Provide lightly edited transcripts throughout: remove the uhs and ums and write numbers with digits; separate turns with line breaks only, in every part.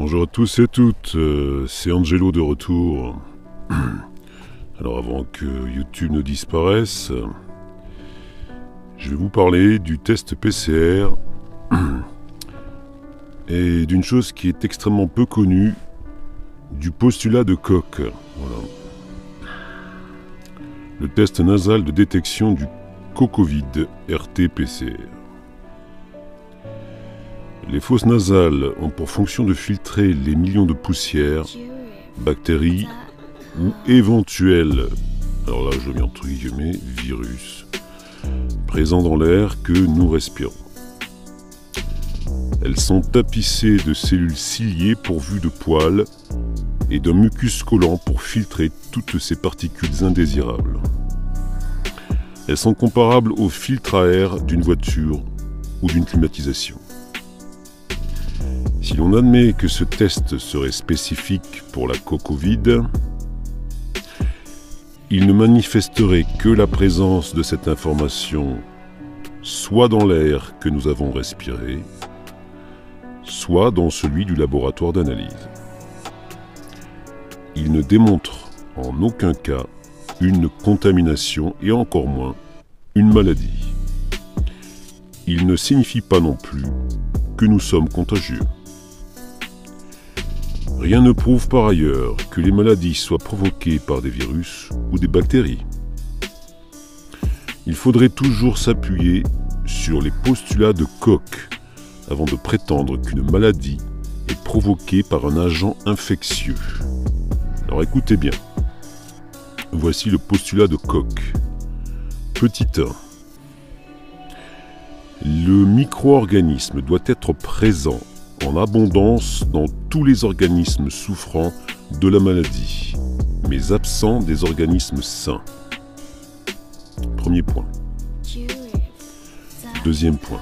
Bonjour à tous et à toutes, c'est Angelo de retour. Alors avant que YouTube ne disparaisse, je vais vous parler du test PCR et d'une chose qui est extrêmement peu connue, du postulat de Koch. Voilà. Le test nasal de détection du Covid, RT-PCR. Les fosses nasales ont pour fonction de filtrer les millions de poussières, bactéries ou éventuels, alors là je mets entre guillemets, virus, présents dans l'air que nous respirons. Elles sont tapissées de cellules ciliées pourvues de poils et d'un mucus collant pour filtrer toutes ces particules indésirables. Elles sont comparables aux filtres à air d'une voiture ou d'une climatisation. Si l'on admet que ce test serait spécifique pour la Covid, il ne manifesterait que la présence de cette information soit dans l'air que nous avons respiré, soit dans celui du laboratoire d'analyse. Il ne démontre en aucun cas une contamination et encore moins une maladie. Il ne signifie pas non plus que nous sommes contagieux. Rien ne prouve par ailleurs que les maladies soient provoquées par des virus ou des bactéries. Il faudrait toujours s'appuyer sur les postulats de Koch avant de prétendre qu'une maladie est provoquée par un agent infectieux. Alors écoutez bien. Voici le postulat de Koch. Petit 1. Le micro-organisme doit être présent en abondance dans tous les organismes souffrant de la maladie, mais absent des organismes sains. Premier point. Deuxième point.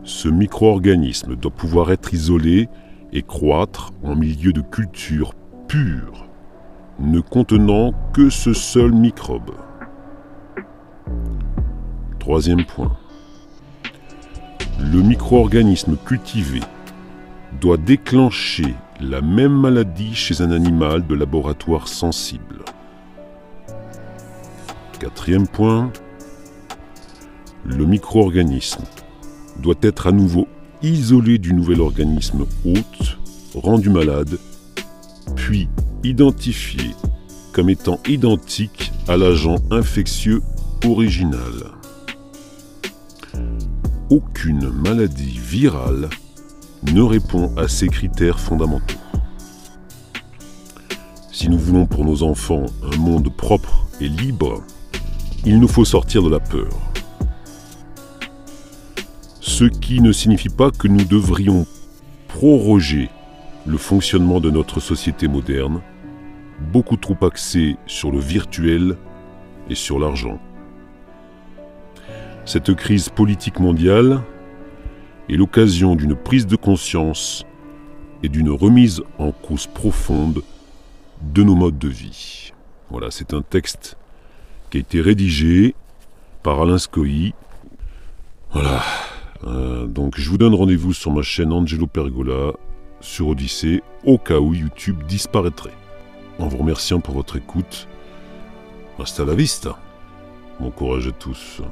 Ce micro-organisme doit pouvoir être isolé et croître en milieu de culture pure, ne contenant que ce seul microbe. Troisième point. Le micro-organisme cultivé doit déclencher la même maladie chez un animal de laboratoire sensible. Quatrième point. Le micro-organisme doit être à nouveau isolé du nouvel organisme hôte, rendu malade, puis identifié comme étant identique à l'agent infectieux original. Aucune maladie virale ne répond à ces critères fondamentaux. Si nous voulons pour nos enfants un monde propre et libre, il nous faut sortir de la peur. Ce qui ne signifie pas que nous devrions proroger le fonctionnement de notre société moderne, beaucoup trop axée sur le virtuel et sur l'argent. Cette crise politique mondiale est l'occasion d'une prise de conscience et d'une remise en cause profonde de nos modes de vie. Voilà, c'est un texte qui a été rédigé par Alain Scoy. Voilà, donc je vous donne rendez-vous sur ma chaîne Angelo Pergola, sur Odyssée, au cas où YouTube disparaîtrait. En vous remerciant pour votre écoute, hasta la vista. Bon courage à tous.